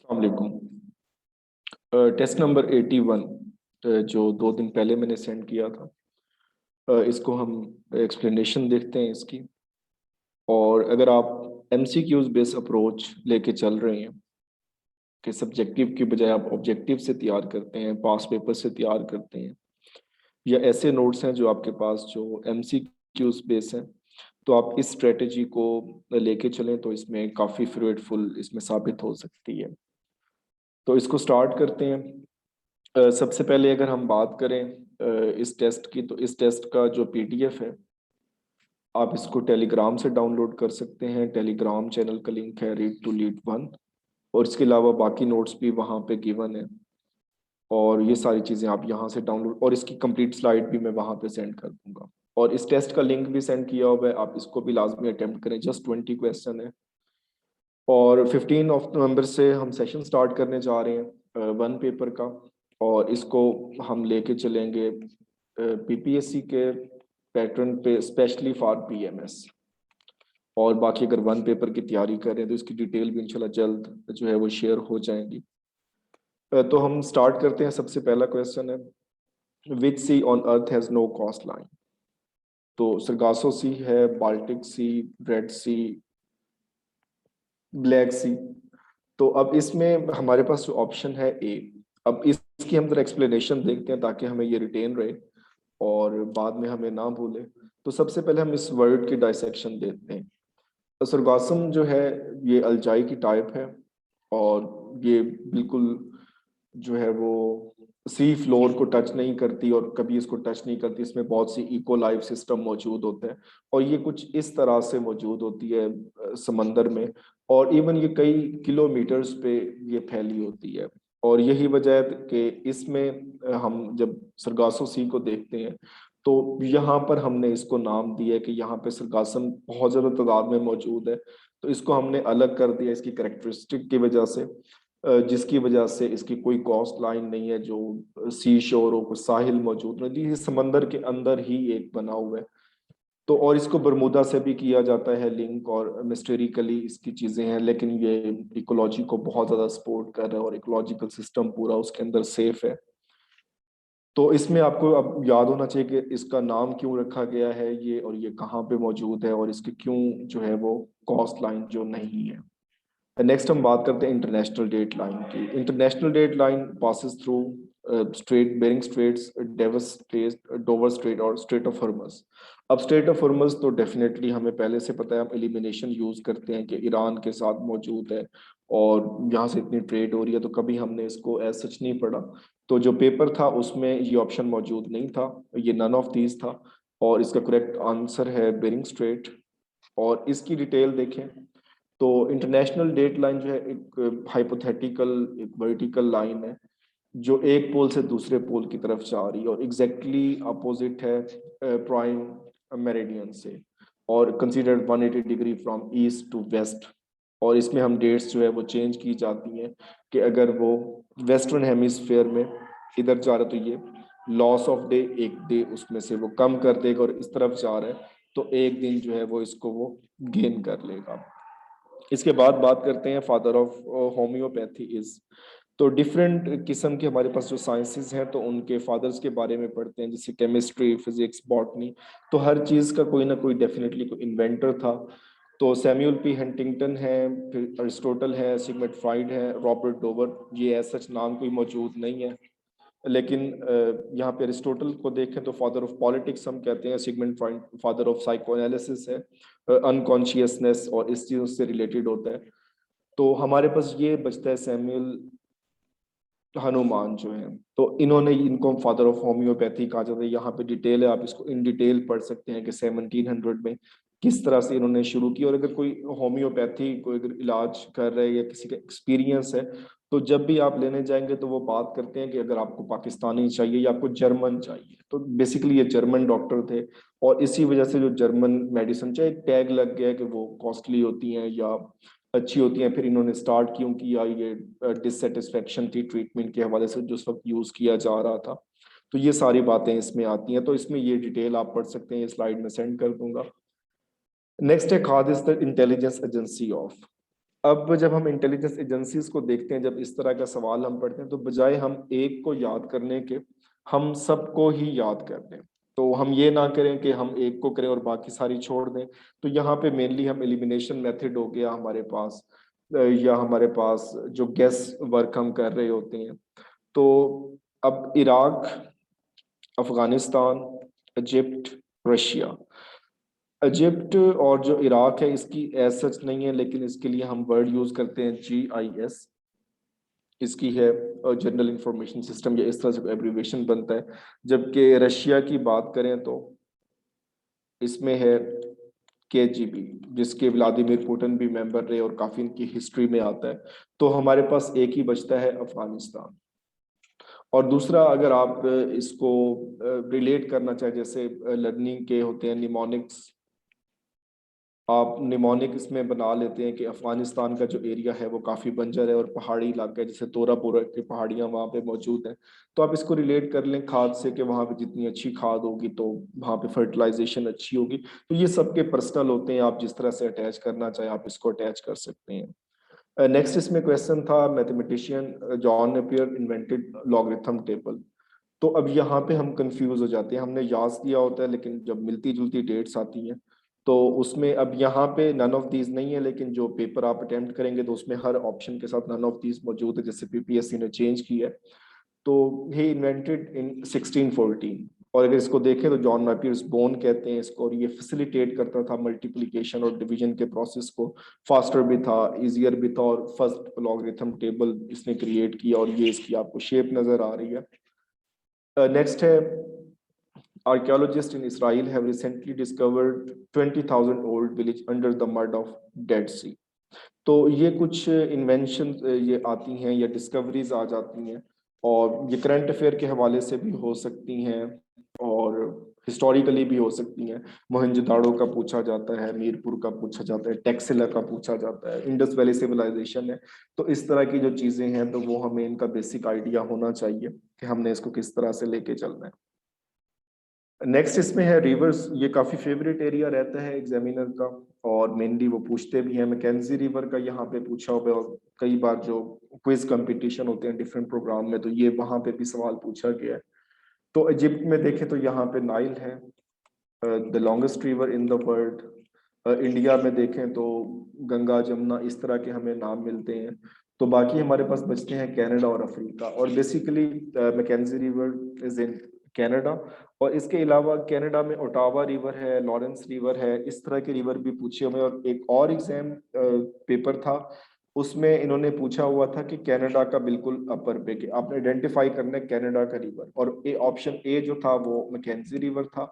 अस्सलाम वालेकुम। Test number 81 जो 2 दिन पहले मैंने सेंड किया था, इसको हम एक्सप्लेनेशन देखते हैं इसकी। और अगर आप एमसीक्यूज बेस्ड अप्रोच लेके चल रहे हैं कि सब्जेक्टिव की बजाय आप ऑब्जेक्टिव से तैयार करते हैं, पास पेपर से तैयार करते हैं, या ऐसे नोट्स हैं जो आपके पास जो एमसीक्यूज बेस हैं, तो आप इस स्ट्रेटजी को लेके चलें तो इसमें काफ़ी फ्रूटफुल इसमें साबित हो सकती है। तो इसको स्टार्ट करते हैं। सबसे पहले अगर हम बात करें इस टेस्ट की, तो इस टेस्ट का जो पीडीएफ है आप इसको टेलीग्राम से डाउनलोड कर सकते हैं। टेलीग्राम चैनल का लिंक है रीड टू लीड 1। और इसके अलावा बाकी नोट्स भी वहाँ पे गिवन है, और ये सारी चीज़ें आप यहाँ से डाउनलोड, और इसकी कंप्लीट स्लाइड भी मैं वहाँ पे सेंड कर दूंगा। और इस टेस्ट का लिंक भी सेंड किया हुआ है, आप इसको भी लाजमी अटेम्प्ट करें। जस्ट 20 क्वेश्चन है। और 15 नवंबर से हम सेशन स्टार्ट करने जा रहे हैं 1 पेपर का, और इसको हम लेके चलेंगे पीपीएससी के पैटर्न पे, स्पेशली फॉर पीएमएस। और बाकी अगर 1 पेपर की तैयारी कर रहे हैं तो इसकी डिटेल भी इंशाल्लाह जल्द जो है वो शेयर हो जाएंगी। तो हम स्टार्ट करते हैं। सबसे पहला क्वेश्चन है, which sea on earth has no coastline? तो सरगासो सी है, Baltic sea, red sea, black sea. तो अब इसमें हमारे पास जो ऑप्शन है ए। अब इसकी हम जरा एक्सप्लेनेशन देखते हैं ताकि हमें ये रिटेन रहे और बाद में हमें ना भूले। तो सबसे पहले हम इस वर्ड की डायसेक्शन देखते हैं। तो सरगासम जो है ये अल्जाई की टाइप है, और ये बिल्कुल जो है वो सी फ्लोर को टच नहीं करती और कभी इसको टच नहीं करती। इसमें बहुत सी इको लाइफ सिस्टम मौजूद होते हैं, और ये कुछ इस तरह से मौजूद होती है समंदर में, और इवन ये कई किलोमीटर्स पे ये फैली होती है। और यही वजह है कि इसमें हम जब सरगासो सी को देखते हैं तो यहाँ पर हमने इसको नाम दिया है कि यहाँ पे सरगासम बहुत ज्यादा तादाद में मौजूद है। तो इसको हमने अलग कर दिया इसकी करेक्टरिस्टिक की वजह से, जिसकी वजह से इसकी कोई कॉस्ट लाइन नहीं है जो सी शोर हो, कोई साहिल मौजूद नहीं, ये समंदर के अंदर ही एक बना हुआ है। तो और इसको बरमूदा से भी किया जाता है लिंक, और मिस्टेरिकली इसकी चीजें हैं, लेकिन ये इकोलॉजी को बहुत ज्यादा सपोर्ट कर रहा है और इकोलॉजिकल सिस्टम पूरा उसके अंदर सेफ है। तो इसमें आपको अब याद होना चाहिए कि इसका नाम क्यों रखा गया है ये, और ये कहाँ पे मौजूद है, और इसके क्यों जो है वो कॉस्ट लाइन जो नहीं है। नेक्स्ट हम बात करते हैं इंटरनेशनल डेट लाइन की। International date line passes through strait, Bering straits, Davis strait, Dover strait और स्ट्रेट ऑफ हॉर्मज। अब स्ट्रेट ऑफ हॉर्मज तो डेफिनेटली हमें पहले से पता है, हम एलिमिनेशन यूज करते हैं कि ईरान के साथ मौजूद है और यहाँ से इतनी ट्रेड हो रही है, तो कभी हमने इसको एज सच नहीं पढ़ा। तो जो पेपर था उसमें ये ऑप्शन मौजूद नहीं था, ये नन ऑफ दीज था, और इसका करेक्ट आंसर है बेरिंग स्ट्रेट। और इसकी डिटेल देखें तो इंटरनेशनल डेट लाइन जो है एक हाइपोथेटिकल, एक वर्टिकल लाइन है जो एक पोल से दूसरे पोल की तरफ जा रही है, और एग्जैक्टली अपोजिट है प्राइम मेरिडियन से, और considered 180 degree from east to west. और इसमें हम डेट्स जो है वो चेंज की जाती हैं कि अगर वो वेस्टर्न हेमिस्फेयर में इधर जा रहा है तो ये लॉस ऑफ डे, एक डे उसमें से वो कम कर देगा, और इस तरफ जा रहा है तो एक दिन जो है वो इसको वो गेन कर लेगा। इसके बाद बात करते हैं फादर ऑफ होम्योपैथी इज। तो डिफरेंट किस्म के हमारे पास जो साइंसेस हैं तो उनके फादर्स के बारे में पढ़ते हैं, जैसे केमिस्ट्री, फिजिक्स, बॉटनी। तो हर चीज़ का कोई ना कोई डेफिनेटली कोई इन्वेंटर था। तो सैमुअल पी हंटिंगटन है, फिर अरिस्टोटल है, सिगमंड फ्राइड है, रॉबर्ट डोवर, ये ऐसा सच नाम कोई मौजूद नहीं है। लेकिन यहाँ पे अरिस्टोटल को देखें तो फादर ऑफ पॉलिटिक्स हम कहते हैं, Sigmund Freud father of psycho analysis है, अनकॉन्शियसनेस और इस चीज़ों से रिलेटेड होता है। तो हमारे पास ये बचता है सैमुअल हनुमान जो है, तो इन्होंने, इनको फादर ऑफ होम्योपैथी कहा जाता है। यहाँ पे डिटेल है, आप इसको इन डिटेल पढ़ सकते हैं कि 1700 में किस तरह से इन्होंने शुरू की। और अगर कोई होम्योपैथी कोई अगर इलाज कर रहे हैं या किसी का एक्सपीरियंस है, तो जब भी आप लेने जाएंगे तो वो बात करते हैं कि अगर आपको पाकिस्तानी चाहिए या आपको जर्मन चाहिए, तो बेसिकली ये जर्मन डॉक्टर थे। और इसी वजह से जो जर्मन मेडिसिन, चाहे टैग लग गया कि वो कॉस्टली होती हैं या अच्छी होती हैं, फिर इन्होंने स्टार्ट क्यों किया, ये डिससेटिस्फेक्शन थी ट्रीटमेंट के हवाले से जो उस वक्त यूज किया जा रहा था। तो ये सारी बातें इसमें आती हैं, तो इसमें ये डिटेल आप पढ़ सकते हैं, ये स्लाइड में सेंड कर दूंगा। नेक्स्ट है, खाद is the intelligence agency of. अब जब हम इंटेलिजेंस एजेंसीज को देखते हैं, जब इस तरह का सवाल हम पढ़ते हैं, तो बजाय हम एक को याद करने के, हम सबको ही याद कर लें। तो हम ये ना करें कि हम एक को करें और बाकी सारी छोड़ दें। तो यहाँ पे मेनली हम एलिमिनेशन मेथड हो गया हमारे पास, या हमारे पास जो गेस वर्क हम कर रहे होते हैं। तो अब Iraq, Afghanistan, Egypt, Russia. Egypt और जो इराक है इसकी एज सच नहीं है, लेकिन इसके लिए हम वर्ड यूज करते हैं GIS। इसकी है जनरल इंफॉर्मेशन सिस्टम, या इस तरह से एब्रीविएशन बनता है। जबकि रशिया की बात करें तो इसमें है KGB, जिसके व्लादिमीर पुतिन भी मेंबर रहे और काफी इनकी हिस्ट्री में आता है। तो हमारे पास एक ही बचता है, अफगानिस्तान। और दूसरा, अगर आप इसको रिलेट करना चाहे, जैसे लर्निंग के होते हैं निमोनिक्स, आप निमोनिक इसमें बना लेते हैं कि अफगानिस्तान का जो एरिया है वो काफ़ी बंजर है और पहाड़ी इलाका है, जैसे तोरापुरा की पहाड़ियाँ वहाँ पे मौजूद हैं। तो आप इसको रिलेट कर लें खाद से, कि वहाँ पे जितनी अच्छी खाद होगी तो वहाँ पे फर्टिलाइजेशन अच्छी होगी। तो ये सबके पर्सनल होते हैं, आप जिस तरह से अटैच करना चाहें आप इसको अटैच कर सकते हैं। नेक्स्ट इसमें क्वेश्चन था, mathematician John Napier invented logarithm table. तो अब यहाँ पे हम कंफ्यूज हो जाते हैं, हमने याद किया होता है लेकिन जब मिलती जुलती डेट्स आती हैं तो उसमें अब यहाँ पे नन ऑफ दीज नहीं है, लेकिन जो पेपर आप अटेम्प्ट करेंगे तो उसमें हर ऑप्शन के साथ नन ऑफ दीज मौजूद है, जैसे PPSC ने चेंज किया है। तो ही इन्वेंटेड इन 1614। और अगर इसको देखें तो जॉन नेपियर्स बोन कहते हैं इसको, और ये फैसिलिटेट करता था मल्टीप्लिकेशन और डिवीजन के प्रोसेस को। फास्टर भी था, इजियर भी था, और फर्स्ट लॉगरिथम टेबल इसने क्रिएट किया, और ये इसकी आपको शेप नजर आ रही है। नेक्स्ट है, archaeologists in Israel have recently discovered 20,000 old village under the mud of Dead Sea। तो ये कुछ इन्वेंशन ये आती हैं या डिस्कवरीज आ जाती हैं, और ये करंट अफेयर के हवाले से भी हो सकती हैं और हिस्टोरिकली भी हो सकती हैं। मोहनजोदाड़ो का पूछा जाता है, मीरपुर का पूछा जाता है, टेक्सिला का पूछा जाता है, इंडस वैली सिविलाइजेशन है। तो इस तरह की जो चीजें हैं तो वो हमें इनका बेसिक आइडिया होना चाहिए कि हमने इसको किस तरह से लेके चलना है। नेक्स्ट इसमें है रिवर्स, ये काफी फेवरेट एरिया रहता है एग्जामिनर का, और मेनली वो पूछते भी हैं। मैकेंजी रिवर का यहाँ पे पूछा हुआ है, और कई बार जो क्विज कंपटीशन होते हैं डिफरेंट प्रोग्राम में तो ये वहां पे भी सवाल पूछा गया है। तो इजिप्ट में देखें तो यहाँ पे नाइल है, the longest river in the world. India में देखें तो गंगा, जमुना, इस तरह के हमें नाम मिलते हैं। तो बाकी हमारे पास बचते हैं कनाडा और अफ्रीका, और basically Mackenzie river is in Canada. और इसके अलावा कनाडा में ओटावा रिवर है, लॉरेंस रिवर है, इस तरह के रिवर भी पूछे हुए हैं। और एक और एग्जाम पेपर था, उसमें इन्होंने पूछा हुआ था कि कनाडा का बिल्कुल अपर पे, कि आपने आइडेंटिफाई करना है कनाडा का रिवर, और ऑप्शन ए जो था वो मैकेंजी रिवर था,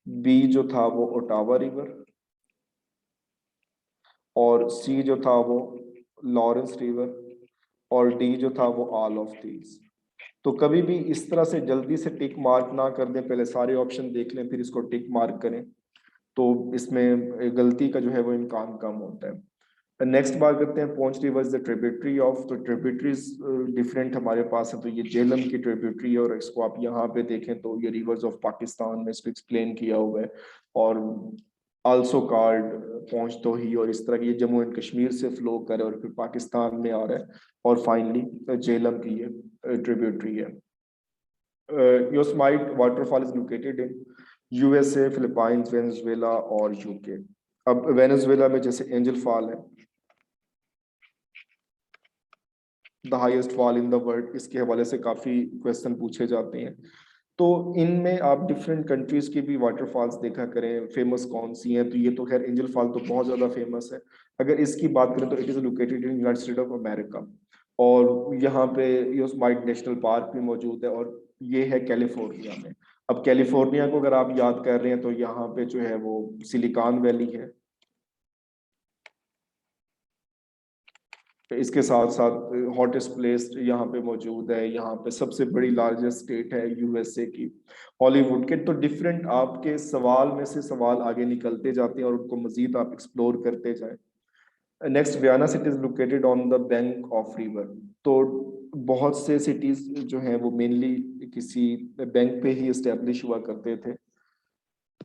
बी जो था वो ओटावा रिवर, और सी जो था वो लॉरेंस रिवर, और डी जो था वो ऑल ऑफ दीज। तो कभी भी इस तरह से जल्दी से टिक मार्क ना कर दें, पहले सारे ऑप्शन देख लें फिर इसको टिक मार्क करें, तो इसमें गलती का जो है वो इम्कान कम होता है। नेक्स्ट बात करते हैं, Poonch river is the tributary of. तो ट्रिब्यूटरीज डिफरेंट हमारे पास है, तो ये झेलम की ट्रिब्यूटरी है, और इसको आप यहाँ पे देखें तो ये रिवर्स ऑफ पाकिस्तान में इसको एक्सप्लेन किया हुआ है। और आल्सो कार्ड पौंच तो ही, और इस तरह की ये जम्मू एंड कश्मीर से फ्लो करे और फिर पाकिस्तान में आ रहा है। और फाइनली झेलम की ये ट्रिब्यूटरी है। Yosemite waterfall is located in USA, Philippines, Venezuela और UK। अब वेनेजुएला में जैसे एंजल फॉल है, the highest fall in the world, इसके हवाले से काफी क्वेश्चन पूछे जाते हैं। तो इनमें आप डिफरेंट कंट्रीज की भी वाटरफॉल्स देखा करें, फेमस कौन सी हैं। तो ये तो खैर एंजल फॉल तो बहुत ज्यादा फेमस है। अगर इसकी बात करें तो it is located in United state of America, और यहाँ पे योसमाइट नेशनल पार्क भी मौजूद है, और ये है कैलिफोर्निया में। अब कैलिफोर्निया को अगर आप याद कर रहे हैं तो यहाँ पे जो है वो सिलिकॉन वैली है। इसके साथ साथ हॉटेस्ट प्लेस यहाँ पे मौजूद है, यहाँ पे सबसे बड़ी लार्जेस्ट स्टेट है USA की, हॉलीवुड के। तो डिफरेंट आपके सवाल में से सवाल आगे निकलते जाते हैं और उनको मजीद आप एक्सप्लोर करते जाएं। Next, Vienna city is located on the bank of river. तो बहुत से सिटीज जो हैं वो मेनली किसी बैंक पे ही इस्टेब्लिश हुआ करते थे।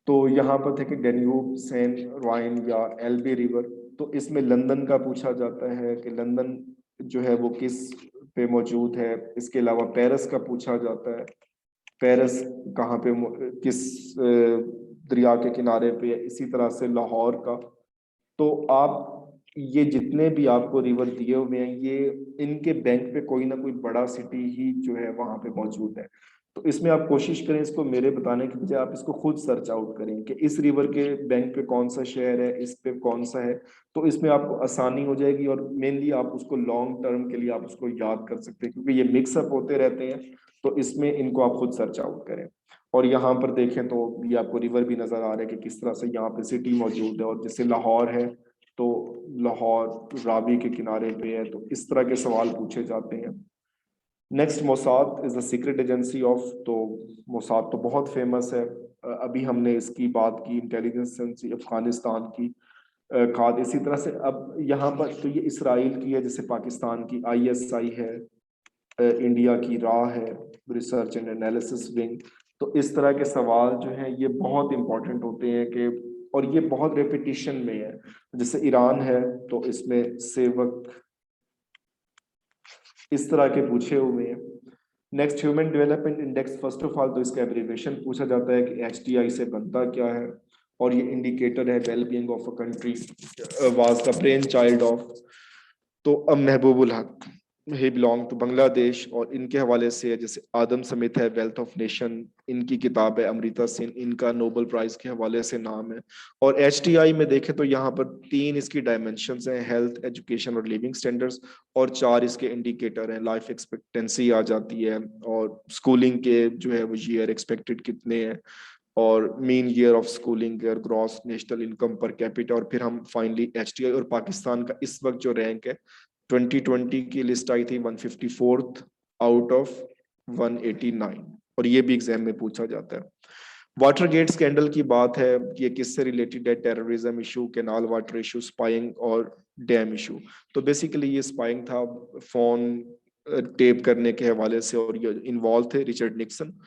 तो यहाँ पर थे कि डेन्यूब, सेन, राइन या एल्बे रिवर। तो इसमें लंदन का पूछा जाता है कि लंदन जो है वो किस पे मौजूद है। इसके अलावा पेरिस का पूछा जाता है, पेरिस कहाँ पे किस दरिया के किनारे पे है। इसी तरह से लाहौर का। तो आप ये जितने भी आपको रिवर दिए हुए हैं, ये इनके बैंक पे कोई ना कोई बड़ा सिटी ही जो है वहां पे मौजूद है। तो इसमें आप कोशिश करें, इसको मेरे बताने की बजाय आप इसको खुद सर्च आउट करें कि इस रिवर के बैंक पे कौन सा शहर है, इस पे कौन सा है। तो इसमें आपको आसानी हो जाएगी और मेनली आप उसको लॉन्ग टर्म के लिए आप उसको याद कर सकते हैं, क्योंकि ये मिक्सअप होते रहते हैं। तो इसमें इनको आप खुद सर्च आउट करें। और यहाँ पर देखें तो ये आपको रिवर भी नजर आ रहा है कि किस तरह से यहाँ पे सिटी मौजूद है। और जैसे लाहौर है तो लाहौर रावी के किनारे पे है। तो इस तरह के सवाल पूछे जाते हैं। Next, Mossad is the secret agency of. तो मोसाद तो बहुत फेमस है। अभी हमने इसकी बात की, इंटेलिजेंस एजेंसी अफगानिस्तान की। खाद इसी तरह से अब यहाँ पर तो ये इसराइल की है, जैसे पाकिस्तान की आईएसआई है, इंडिया की रा है, रिसर्च एंड एनालिसिस विंग। तो इस तरह के सवाल जो हैं ये बहुत इंपॉर्टेंट होते हैं कि, और ये बहुत रेपिटिशन में है। जैसे ईरान है तो इसमें सेवक, इस तरह के पूछे हुए हैं। Next, human development index, first of all तो इसका एब्रीविएशन पूछा जाता है कि HDI से बनता क्या है। और ये इंडिकेटर है wellbeing of a country, was the brain child of. तो अब महबूबुल हक, ही बिलोंग टू बांग्लादेश, और इनके हवाले से है जैसे आदम स्मिथ है, वेल्थ ऑफ नेशन, इनकी किताब है। अमृता सिंह, इनका नोबेल प्राइज के हवाले से नाम है। और HDI में देखें तो यहाँ पर 3 इसकी डायमेंशंस हैं, हेल्थ, एजुकेशन और लिविंग स्टैंडर्ड्स। और 4 इसके इंडिकेटर हैं, लाइफ एक्सपेक्टेंसी आ जाती है, और स्कूलिंग के जो है वो ईयर एक्सपेक्टेड कितने हैं, और मीन ईयर ऑफ स्कूलिंग, और gross national income per capita. और फिर हम फाइनली HDI और पाकिस्तान का इस वक्त जो रैंक है, 2020 की लिस्ट आई थी 154th आउट ऑफ 189। और ये भी एग्जाम में पूछा जाता है। वाटर गेट स्कैंडल की बात है, ये किससे रिलेटेड है? Terrorism issue, canal water issue, spying और डैम इशू। तो बेसिकली ये स्पाइंग था, फोन टेप करने के हवाले से, और ये इन्वॉल्व थे Richard Nixon,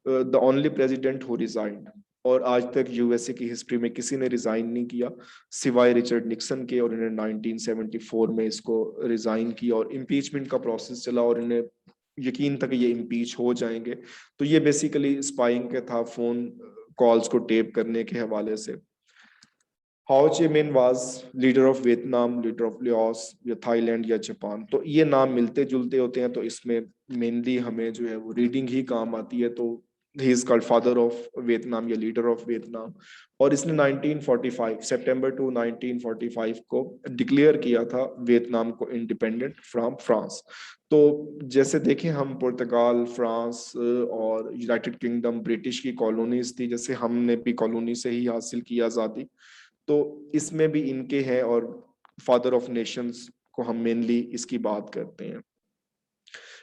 the only president who resigned. और आज तक यूएसए की हिस्ट्री में किसी ने रिजाइन नहीं किया सिवाय रिचर्ड निक्सन के, और इन्हें 1974 में इसको रिजाइन किया, और इम्पीचमेंट का प्रोसेस चला, और इन्हें यकीन था कि ये इम्पीच हो जाएंगे। तो ये बेसिकली स्पाइंग का था, फोन कॉल्स को टेप करने के हवाले से। हाउ चे मिन was leader of Vietnam, leader of Laos, या थाईलैंड या जापान। तो ये नाम मिलते जुलते होते हैं, तो इसमें मेनली हमें जो है वो रीडिंग ही काम आती है। तो he is called father of Vietnam या लीडर ऑफ वियतनाम। और इसने 1945 सितंबर 1945 को डिक्लेयर किया था वियतनाम को इंडिपेंडेंट फ्रॉम फ्रांस। तो जैसे देखें हम, पुर्तगाल, फ्रांस और यूनाइटेड किंगडम ब्रिटिश की कॉलोनीज थी, जैसे हमने भी कॉलोनी से ही हासिल की आज़ादी। तो इसमें भी इनके हैं, और फादर ऑफ नेशंस को हम मेनली इसकी बात करते हैं।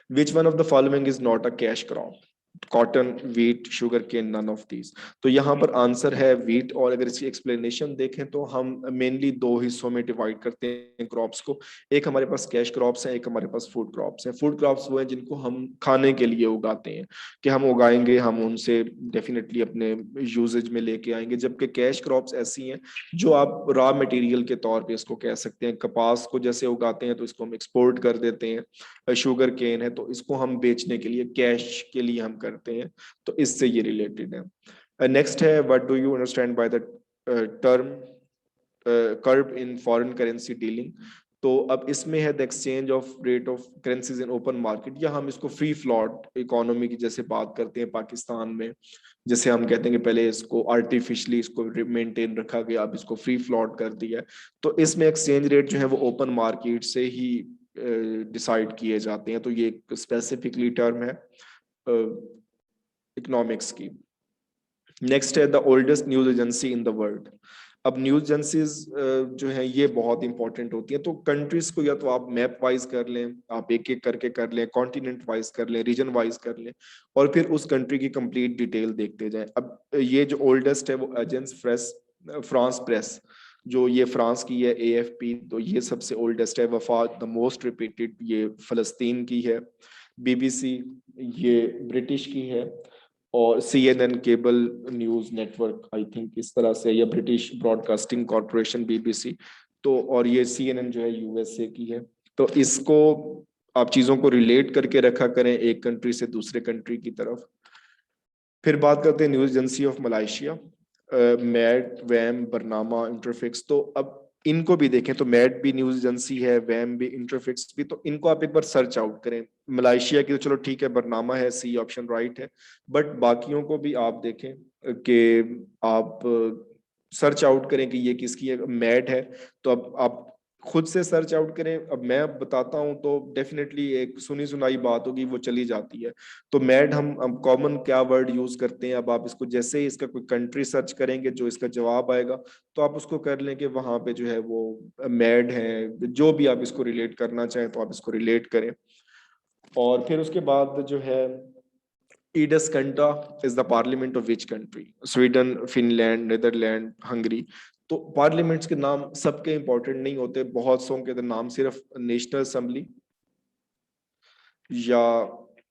Which one of the following is not a cash crop? Cotton, wheat, sugar cane, none of these. तो यहाँ पर आंसर है व्हीट। और अगर इसकी एक्सप्लेनेशन देखें तो हम मेनली 2 हिस्सों में डिवाइड करते हैं क्रॉप्स को। एक हमारे पास कैश क्रॉप्स हैं, एक हमारे पास फूड क्रॉप्स हैं। फूड क्रॉप्स वो हैं जिनको हम खाने के लिए उगाते हैं, कि हम उगाएंगे, हम उनसे डेफिनेटली अपने यूजेज में लेके आएंगे। जबकि कैश क्रॉप्स ऐसी हैं जो आप रॉ मटेरियल के तौर पे इसको कह सकते हैं। कपास को जैसे उगाते हैं तो इसको हम एक्सपोर्ट कर देते हैं। शुगर केन है तो इसको हम बेचने के लिए, कैश के लिए हम करते हैं। तो इससे ये रिलेटेड है। नेक्स्ट है, what do you understand by the term curve in foreign currency dealing? तो अब इसमें है the exchange of rate of currencies in open market, या हम इसको फ्री फ्लॉट इकोनॉमी की जैसे बात करते हैं पाकिस्तान में। जैसे हम कहते हैं कि पहले इसको आर्टिफिशियली इसको मेंटेन रखा गया, अब इसको फ्री फ्लॉट कर दिया। तो इसमें एक्सचेंज रेट जो है वो ओपन मार्केट से ही डिसाइड किए जाते हैं। तो ये एक स्पेसिफिकली टर्म है इकोनॉमिक्स की। नेक्स्ट है the oldest news agency in the world. अब न्यूज एजेंसीज जो है ये बहुत इंपॉर्टेंट होती है। तो कंट्रीज को या तो आप मैप वाइज कर लें, आप एक एक करके कर लें, कॉन्टिनेंट वाइज कर लें, रीजन वाइज कर लें, और फिर उस कंट्री की कंप्लीट डिटेल देखते जाएं। अब ये जो ओल्डेस्ट है वो एजेंस फ्रांस प्रेस, जो ये फ्रांस की है, AFP, तो ये सबसे ओल्डेस्ट है। वफा द मोस्ट रिपीटेड, ये फलस्तीन की है। BBC ये ब्रिटिश की है। और CNN cable news network, I think इस तरह से, या ब्रिटिश ब्रॉडकास्टिंग कॉरपोरेशन BBC, तो और ये CNN जो है USA की है। तो इसको आप चीजों को रिलेट करके रखा करें एक कंट्री से दूसरे कंट्री की तरफ। फिर बात करते हैं news agency of Malaysia, mad, वैम, बरनामा, इंटरफिक्स। तो अब इनको भी देखें तो मैड भी न्यूज एजेंसी है, वैम भी, इंटरफिक्स भी। तो इनको आप एक बार सर्च आउट करें। मलाइशिया की तो चलो ठीक है, बरनामा है, सी ऑप्शन राइट है, बट बाकियों को भी आप देखें कि आप सर्च आउट करें कि ये किसकी है। मैड है तो अब आप खुद से सर्च आउट करें। अब मैं बताता हूं तो डेफिनेटली एक सुनी सुनाई बात होगी, वो चली जाती है। तो मैड हम कॉमन क्या वर्ड यूज करते हैं, अब आप इसको जैसे ही इसका कोई कंट्री सर्च करेंगे जो इसका जवाब आएगा, तो आप उसको कर लें कि वहां पे जो है वो मैड है। जो भी आप इसको रिलेट करना चाहें तो आप इसको रिलेट करें। और फिर उसके बाद जो है Eduskunta is the parliament of which country, Sweden, Finland, Netherlands, Hungary. तो पार्लियामेंट्स के नाम सबके इंपॉर्टेंट नहीं होते, बहुत सौ के नाम सिर्फ नेशनल असेंबली या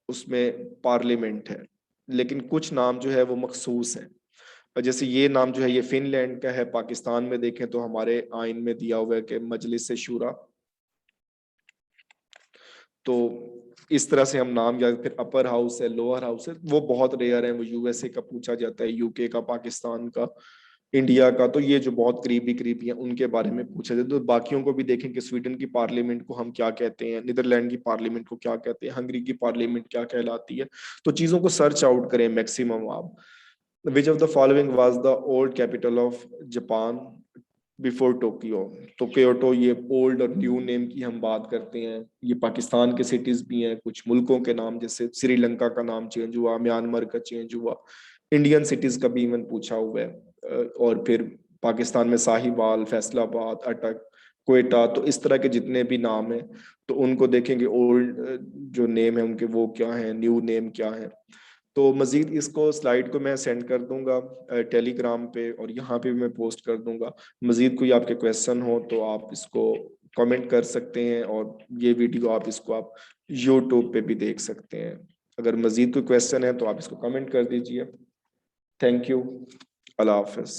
उसमें पार्लियामेंट है, लेकिन कुछ नाम जो है वो मखसूस है। जैसे ये नाम जो है ये फिनलैंड का है, पाकिस्तान में देखें तो हमारे आइन में दिया हुआ है कि मजलिस शूरा। तो इस तरह से हम नाम याद, फिर अपर हाउस है, लोअर हाउस है, वो बहुत रेयर है, वो USA का पूछा जाता है, UK का, पाकिस्तान का, इंडिया का। तो ये जो बहुत करीबी हैं उनके बारे में पूछा जाता है। तो बाकियों को भी देखें कि स्वीडन की पार्लियामेंट को हम क्या कहते हैं, नीदरलैंड की पार्लियामेंट को क्या कहते हैं, हंगरी की पार्लियामेंट क्या कहलाती है। तो चीजों को सर्च आउट करें मैक्सिमम आप। Which of the following was the old capital of Japan before Tokyo. तो क्योटो, ये ओल्ड और न्यू नेम की हम बात करते हैं। ये पाकिस्तान के सिटीज भी हैं, कुछ मुल्कों के नाम, जैसे श्रीलंका का नाम चेंज हुआ, म्यांमार का चेंज हुआ, इंडियन सिटीज का भी इवन पूछा हुआ है। और फिर पाकिस्तान में साहिवाल, फैसलाबाद, अटक, क्वेटा। तो इस तरह के जितने भी नाम हैं तो उनको देखेंगे ओल्ड जो नेम है उनके वो क्या है, न्यू नेम क्या है। तो मजीद इसको स्लाइड को मैं सेंड कर दूंगा टेलीग्राम पे, और यहाँ पे भी मैं पोस्ट कर दूंगा। मजीद कोई आपके क्वेश्चन हो तो आप इसको कमेंट कर सकते हैं, और ये वीडियो आप इसको आप यूट्यूब पे भी देख सकते हैं। अगर मजीद कोई क्वेश्चन है तो आप इसको कमेंट कर दीजिए। Thank you. Allah Hafiz.